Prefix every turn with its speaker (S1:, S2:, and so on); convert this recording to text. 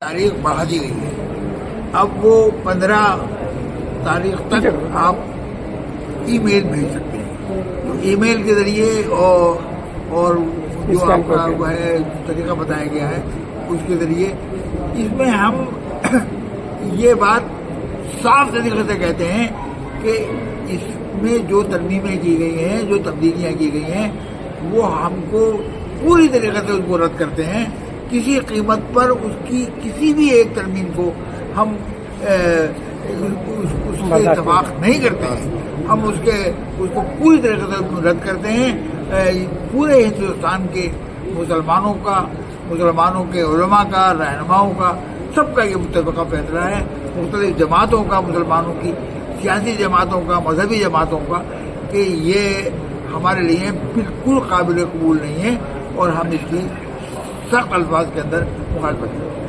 S1: تاریخ بڑھا دی گئی ہے. اب وہ 15 تاریخ تک آپ ای میل بھیج سکتے ہیں. تو ای میل کے ذریعے اور جو آپ کا ہے طریقہ بتایا گیا ہے اس کے ذریعے اس میں ہم یہ بات صاف طریقے سے کہتے ہیں کہ اس میں جو ترمیمیں کی گئی ہیں، جو تبدیلیاں کی گئی ہیں، وہ ہم کو پوری طریقے سے اس کو رد کرتے ہیں. کسی قیمت پر اس کی کسی بھی ایک ترمیم کو ہم اس سے اتفاق نہیں کرتے ہیں. ہم اس کو پوری طریقے سے رد کرتے ہیں. پورے ہندوستان کے مسلمانوں کے علماء کا، رہنماؤں کا، سب کا یہ متفقہ فیصلہ ہے. مختلف جماعتوں کا، مسلمانوں کی سیاسی جماعتوں کا، مذہبی جماعتوں کا، کہ یہ ہمارے لیے بالکل قابل قبول نہیں ہے اور ہم اس کی سخت الفاظ کے اندر مخالفت کریں.